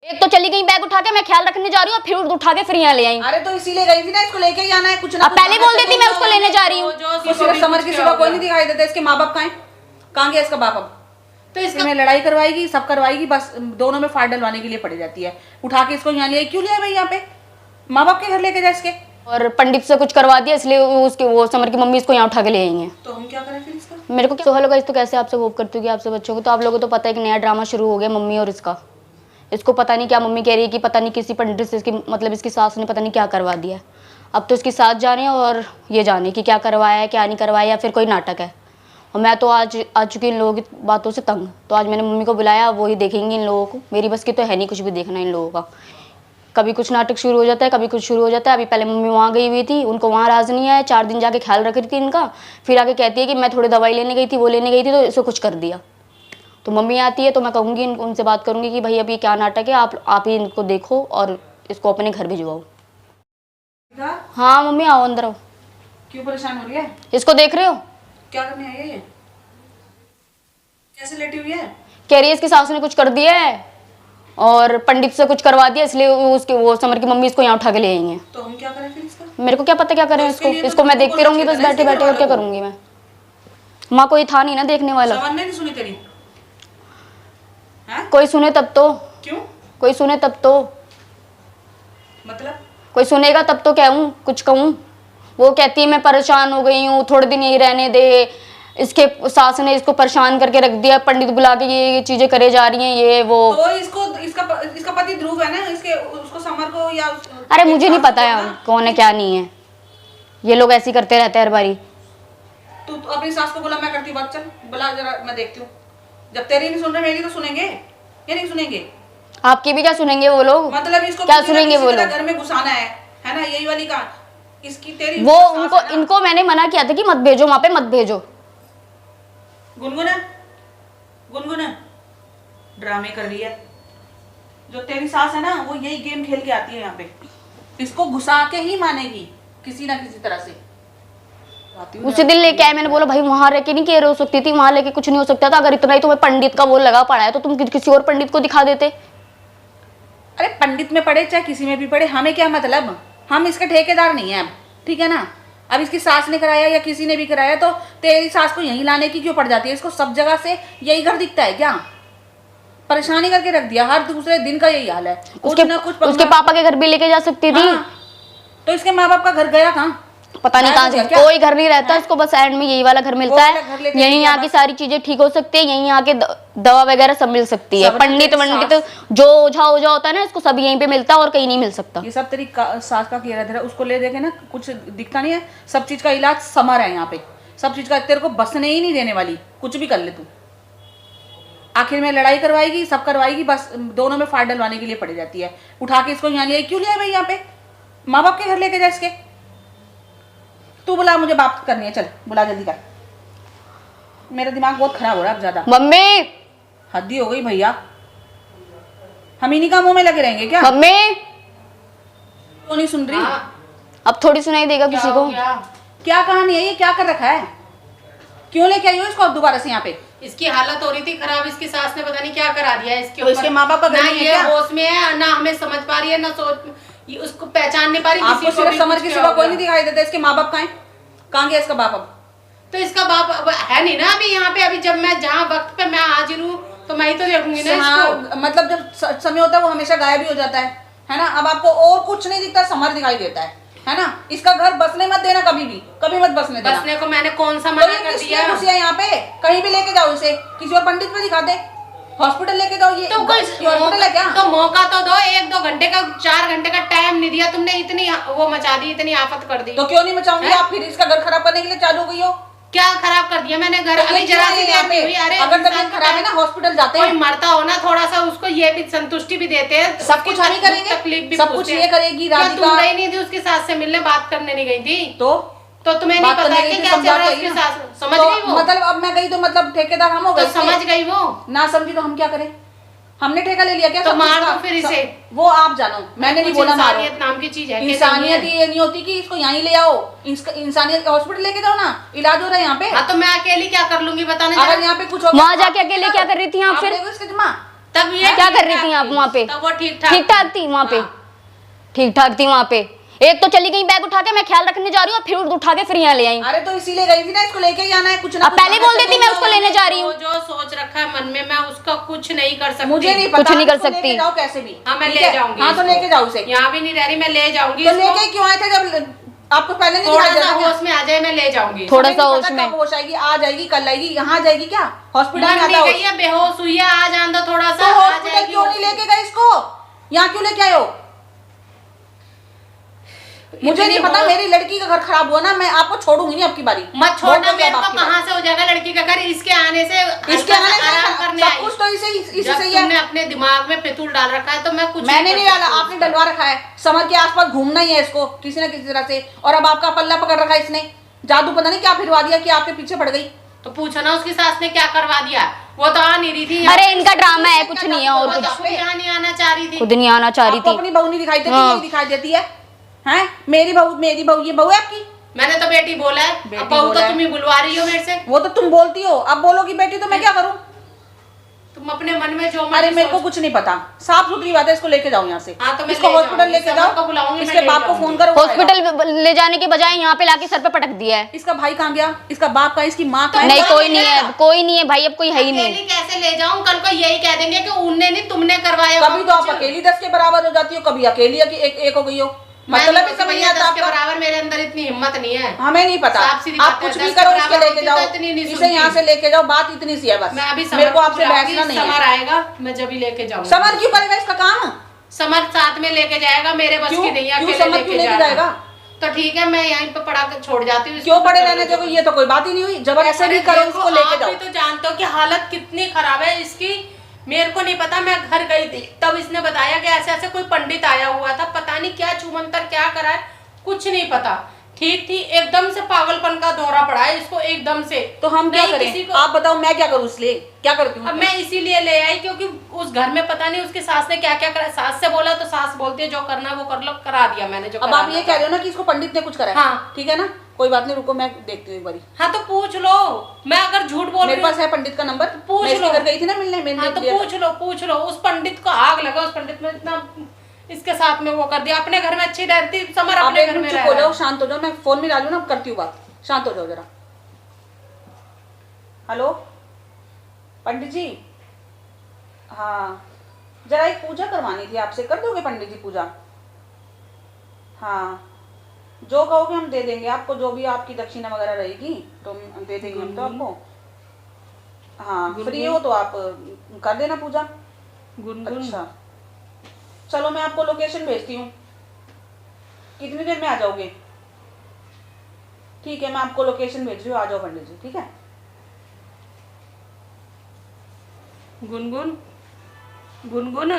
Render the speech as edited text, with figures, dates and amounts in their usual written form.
एक तो चली गई बैग उठा के, मैं ख्याल रखने जा रही हूँ, फिर उठा के फिर यहाँ ले आई। अरे तो इसीलिए गई थी ना, इसको लेके ही आना है कुछ ना। अब पहले बोल देती मैं उसको लेने जा रही हूँ। समर के सिवा कोई नहीं दिखाई देता। इसके माँ बाप कहाँ गया इसका बाप? अब तो इसमें लड़ाई करवाएगी, सब करवाएगी, बस दोनों में फाड़ डलवाने के लिए पड़ी जाती है। उठा के इसको यहाँ ले आई, क्यों ले आई भाई यहाँ पे? माँ बाप के घर लेके जा इसके। और पंडित से कुछ करवा दिया, इसलिए उसके वो समर की मम्मी इसको यहाँ उठा के ले आई है। तो हम क्या करें फिर इसका? मेरे को तो हेलो गाइस, तो कैसे आपसे होप करती हूँ कि आपसे बच्चों को, तो आप लोगों को तो पता है कि नया ड्रामा शुरू हो गया मम्मी और इसका। इसको पता नहीं क्या मम्मी कह रही है कि पता नहीं किसी पंडित से इसकी मतलब इसकी सास ने पता नहीं क्या करवा दिया है। अब तो इसकी सास जाने और ये जाने कि क्या करवाया है क्या नहीं करवाया, या फिर कोई नाटक है। और मैं तो आज आ चुकी इन लोगों की बातों से तंग। तो आज मैंने मम्मी को बुलाया, वो ही देखेंगी इन लोगों को। मेरी बस की तो है नहीं कुछ भी देखना इन लोगों का। कभी कुछ नाटक शुरू हो जाता है, कभी कुछ शुरू हो जाता है। अभी पहले मम्मी वहाँ गई हुई थी, उनको वहाँ राज नहीं आया, 4 दिन जाके ख्याल रख रही थी इनका। फिर आके कहती है कि मैं थोड़ी दवाई लेने गई थी, वो लेने गई थी, तो इसको कुछ कर दिया। तो मम्मी आती है तो मैं कहूँगी, उनसे बात करूँगी कि भाई अभी क्या नाटक है, आप ही इनको देखो और इसको अपने घर भिजवाओ। हाँ मम्मी आओ, अंदर आओ। क्यों परेशान हो रही है? इसको देख रहे हो? क्या करने आई है ये? कैसे लेटी हुई है? कह रही है इसकी सास ने कुछ कर दिया है और पंडित से कुछ करवा दिया, इसलिए उसके वो समर की मम्मी इसको यहाँ उठा के ले आई है। तो हम क्या करें फिर इसका? मेरे को क्या पता क्या करें इसको। इसको मैं देखती रहूंगी बस बैठे बैठे, और क्या करूंगी मैं? माँ कोई था नहीं ना देखने वाला। नहीं सुनी तेरी? कोई सुने तब तो। क्यों? कोई सुने तब तो। मतलब कोई सुनेगा तब तो कहूँ, कुछ कहूँ। वो कहती है मैं परेशान हो गई हूँ, थोड़े दिन यही रहने दे। इसके सास ने इसको परेशान करके रख दिया, पंडित बुला के ये चीजें करे जा रही हैं, ये वो। तो इसका पति ध्रुव है ना, इसके उसको समर को या अरे मुझे नहीं पता है कौन है क्या नहीं है, ये लोग ऐसे करते रहते हैं हर बारी। तू अपनी सास को बोला मैं करती बात, चल बुला जरा, मैं देखती हूँ। जब तेरी नहीं सुन रहे मेरी तो सुनेंगे या नहीं सुनेंगे? आपकी भी क्या सुनेंगे वो लोग? मतलब इसको क्या सुनेंगे वो लोग? घर में घुसाना है ना, यही वाली का इसकी तेरी वो उनको इनको मैंने मना किया था कि मत भेजो वहां पे, मत भेजो। गुनगुना ड्रामे कर रही है। जो तेरी सास है ना वो यही गेम खेल के आती है यहाँ पे, इसको घुसा के ही मानेगी किसी ना किसी तरह से। उसी दिन लेके आए, मैंने बोला भाई वहां रह के नहीं कह हो सकती थी, वहां लेके कुछ नहीं हो सकता था। अगर इतना ही तुम्हें पंडित का वो लगा पड़ा है तो तुम किसी और पंडित को दिखा देते। अरे पंडित में पढ़े चाहे किसी में भी पढ़े, हमें क्या मतलब, हम इसके ठेकेदार नहीं है अब, ठीक है ना। अब इसकी सास ने कराया या किसी ने भी कराया तो तेरी सास को यहीं लाने की क्यों पड़ जाती है? इसको सब जगह से यही घर दिखता है क्या? परेशानी करके रख दिया, हर दूसरे दिन का यही हाल है। उसके पापा के घर भी लेके जा सकती थी। तो इसके माँ बाप का घर गया कहाँ? पता नहीं कहाँ से, कोई घर नहीं रहता इसको, बस एंड में यही वाला घर मिलता है। यहीं आके सारी चीजें ठीक हो सकती है, यहीं आके दवा वगैरह सब मिल सकती है। पंडित जो ओझा होता है ना, इसको सब यहीं पे मिलता है और कहीं नहीं मिल सकता। ये सब तेरी सास का किया रहता है, उसको ले देखे ना कुछ दिखता नहीं है। सब चीज का इलाज समर है यहाँ पे, सब चीज का तेरे को बसने ही नहीं देने वाली, कुछ भी कर ले तू। आखिर में लड़ाई करवाएगी, सब करवाएगी, बस दोनों में फाड़ डलवाने के लिए पड़ी जाती है। उठा के इसको यहाँ ले आई, क्यों ले आई भाई यहाँ पे? माँ बाप के घर लेके जा इसके। तू बुला, मुझे बात करनी है, चल बुला जल्दी कर। मेरा दिमाग बहुत खराब हो रहा है अब ज्यादा। मम्मी हद्दी हो गई भैया, हम इन्हीं का मुंह में लगे रहेंगे क्या? मम्मी तो नहीं सुन रही? अब थोड़ी सुनाई देगा किसी को? क्या कहानी है ये, क्या कर रखा है? क्यों लेके आई हो इसको अब दोबारा से यहाँ पे? इसकी हालत हो रही थी खराब, इसकी सास ने पता नहीं क्या करा दिया इसके ऊपर। तो इसके माँ बाप का घर नहीं है क्या? होश में है ना, हमें समझ पा रही है ना, उसको पहचान नहीं पा रही। आपको सिर्फ समर के सिवा कोई नहीं दिखाई देता। इसके माँ बाप कहाँ गया इसका बाप? अब तो इसका बाप अब है नहीं ना अभी यहाँ पे। अभी जब मैं जहाँ वक्त पे मैं हाजिर हूँ तो मैं ही तो देखूंगी ना इसको। मतलब जब समय होता है वो हमेशा गायब ही हो जाता है ना। अब आपको और कुछ नहीं दिखता, समर दिखाई देता है ना। इसका घर बसने मत देना, कभी मत बसने देना। बसने को मैंने कौन सा मना कर दिया? यहाँ पे कहीं भी लेके जाओ इसे, किसी और पंडित पे दिखा दे, हॉस्पिटल लेके जाओ। ये तो कोई हॉस्पिटल है क्या? तो मौका तो दो, 1-2 घंटे का, 4 घंटे का टाइम नहीं दिया तुमने, इतनी वो मचा दी, इतनी आफत कर दी। तो क्यों नहीं मचाऊंगी? आप फिर इसका घर खराब करने के लिए चालू हो गई हो। क्या खराब कर दिया मैंने घर? अभी जरा सी देर में हुई। अरे अगर तबीयत खराब है ना हॉस्पिटल जाते हैं। कोई मरता हो ना थोड़ा सा उसको ये भी संतुष्टि भी देते हैं। सब कुछ हम ही करेंगे, तकलीफ भी सब कुछ ये करेगी। राधिका तुम गई नहीं थी उसकी सास से मिलने, बात करने नहीं गई थी? तो तुम्हें नहीं पता कि क्या चल रहा है उसके सास? समझ गई वो? मतलब अब मैं गई तो मतलब ठेकेदार हम हो गए? तो समझ गई वो ना समझी तो हम क्या करें? हमने ठेका ले लिया क्या? तो मार दो फिर इसे। वो आप जानो, मैंने नहीं बोला मारो। इंसानियत नाम की चीज है। इंसानियत ये नहीं होती कि इसको यहीं ले आओ, इंसानियत हॉस्पिटल लेके जाओ ना, इलाज हो रहा है यहाँ पे। हाँ तो मैं अकेली क्या कर लूंगी बताने? अगर यहाँ पे कुछ हो वहाँ जाके अकेले क्या कर रही थी आप? फिर तब ये क्या कर रही थी आप वहाँ पे? तब वो ठीक ठीक ठाक थी वहाँ पे, हाँ। ठीक ठाक थी वहाँ पे। एक तो चली गई बैग उठा के, मैं ख्याल रखने जा रही हूँ, फिर उठा के फिर यहाँ ले आई। अरे तो इसीलिए गई थी ना, इसको लेके ही आना है, कुछ ना अब पहले बोल देती मैं उसको लेने जा रही हूँ। जो सोच रखा है मन में, मैं उसका कुछ नहीं कर सकती। मुझे नहीं पता, कुछ नहीं कर इसको सकती। लेके जाओ कैसे भी। हाँ मैं ठीक ले है? जाऊंगी। हाँ तो इसको। लेके जाओ उसे। यहाँ भी नहीं रह रही, मैं ले जाऊंगी। तो इसको। लेके क्यों आए थे जब आपको पहले नहीं थोड़ा दिखाई सा दिया था? होश में आ जाए, मैं ले जाऊंगी। थोड़ा हमें सा नहीं होश पता में। कब होश आएगी, आज आएगी कल आएगी, यहाँ जाएगी क्या? हॉस्पिटल में मर आता नहीं हो गई है, बेहोश हुई है, आ जान दो थोड़ा सा। तो आ हॉस्पिटल जाएगी। क्यों नहीं लेके गए इसको? यहाँ क्यों लेके आए हो? मुझे नहीं पता, मेरी लड़की का घर खराब हुआ ना, मैं आपको छोड़ूंगी नहीं आपकी बारी। मत छोड़ना बहुत मेरे हो गया को, आपकी कहाँ से हो जाएगा लड़की का घर? इसके आने से इसके आने से आराम करने सब आई। कुछ तो इसी जब से ही है। तुमने अपने दिमाग में फितूल डाल रखा है तो मैं कुछ मैंने नहीं कर डाला, सकती आपने उसका। डलवा रखा है। समर के आसपास घूमना ही है इसको किसी न किसी तरह से, और अब आपका पल्ला पकड़ रखा है इसने। जादू पता नहीं क्या फिरवा दिया कि आपके पीछे पड़ गई। तो पूछो ना उसकी सास ने क्या करवा दिया। वो तो आ नहीं रही थी। अरे इनका ड्रामा है, कुछ नहीं है और वो कुछ। तो खुद यहाँ नहीं आना चाह रही थी। खुद नहीं आना चाह रही आपको थी। अपनी बहू नहीं दिखाई देती, हाँ। यही दिखाई देती है। हैं? मेरी बहू ये बहू है आपकी? मैंने तो बेटी बोला है, बेटी अब बहू बोला तो है। तुम ही बुलवा रही हो मेरे से। वो तो तुम बोलती हो, अब बोलोगी बेटी तो मैं क्या करूं? तुम अपने मन में जो अरे मर्जी मेरे को सोच- कुछ नहीं पता, साफ सुथरी बात है। इसको लेके जाओ यहाँ से। हाँ, तो मैं इसको ले हॉस्पिटल जाऊंगी, लेके समर को जाओ, बुलाऊंगी, इसके मैं ले बाप को जाऊंगी। फोन करो। वो आएगा। हॉस्पिटल ले जाने के बजाय यहाँ पे लाके सर पे पटक दिया है। इसका भाई कहाँ गया? इसका बाप कहाँ? इसकी माँ कहाँ है? नहीं कौन कोई ले नहीं है, गया? कोई नहीं है भाई, अब कोई है ही नहीं। अकेली कैसे ले जाऊं? कल को यही कह देंगे कि उनने नहीं तुमने करवाया। कभी तो आप अकेली 10 के बराबर हो जाती हो, कभी अकेली एक हो गई हो। मतलब ही समझ नहीं आता के आपका। बराबर मेरे अंदर इतनी हिम्मत नहीं है। हमें नहीं पता, साफ सीधी आप बात है, कुछ 10 भी के करो, इसके बराबर लेके होती जाओ, तो इतनी नहीं इसे सुनती। यहाँ से लेके जाओ, बात इतनी सी है बस। मैं अभी मेरे को समर आपसे बुलाऊंगी, बहसना नहीं समर है। आएगा मैं जब ही लेके जाऊंगी। समर क्यों करेगा इसका काम? समर साथ में लेके जाएगा, मेरे बस क्यों? की नहीं है, क्यों अकेले समर क्यों लेके लेके जाएगा। जाएगा? तो ठीक है, मैं यहीं पे पढ़ा के छोड़ जाती हूँ। क्यों पड़े रहने दोगे? ये तो कोई बात ही नहीं हुई। जब ऐसे भी करो, इसको लेके आप जाओ। भी तो जानते हो कि हालत कितनी खराब है इसकी। मेरे को नहीं पता, मैं घर गई थी तब इसने बताया कि ऐसे ऐसे कोई पंडित आया हुआ था, पता नहीं क्या छुमंतर क्या करा है, कुछ नहीं पता। ठीक थी, एकदम से पागलपन का दौरा पड़ा है इसको, एकदम से। तो हम क्या नहीं, किसी करें? को- आप बताओ, मैं क्या करूँ? इसलिए क्या करती अब हूँ? मैं इसीलिए ले आई क्योंकि उस घर में पता नहीं उसकी सास ने क्या क्या करा। सास से बोला तो सास बोलती है जो करना है वो कर लो, करा दिया मैंने जो अब आप ये कह रहे हो ना कि इसको पंडित ने कुछ करा है? हाँ। ठीक है ना, कोई बात नहीं, रुको मैं देखती हूँ एक बारी। हाँ तो पूछ लो, मैं अगर झूठ बोल मेरे रही हूँ पास है पंडित का नंबर, पूछ मैं इसके लो। घर गई थी ना मिलने, मैंने हाँ तो दिया था। पूछ लो उस पंडित को आग लगा, उस पंडित ने इतना इसके साथ में वो कर दिया। अपने घर में अच्छी रहती, समर आप अपने एक घर में मिनट रह चुप हो रहा जाओ, है। शांत हो जाओ, मैं फोन में डालू ना, करती हूँ बात। शांत हो जाओ जरा। हेलो पंडित जी, हाँ जरा एक पूजा करवानी थी आपसे, कर दोगे पंडित जी पूजा? हाँ जो कहोगे हम दे देंगे आपको, जो भी आपकी दक्षिणा वगैरह रहेगी तो हम दे देंगे हम तो आपको। हाँ फ्री हो तो आप कर देना पूजा। गुनगुन अच्छा चलो, मैं आपको लोकेशन भेजती हूँ, कितनी देर में आ जाओगे? ठीक है, मैं आपको लोकेशन भेज रही हूँ, आ जाओ पंडित जी, ठीक है? गुनगुन गुनगुन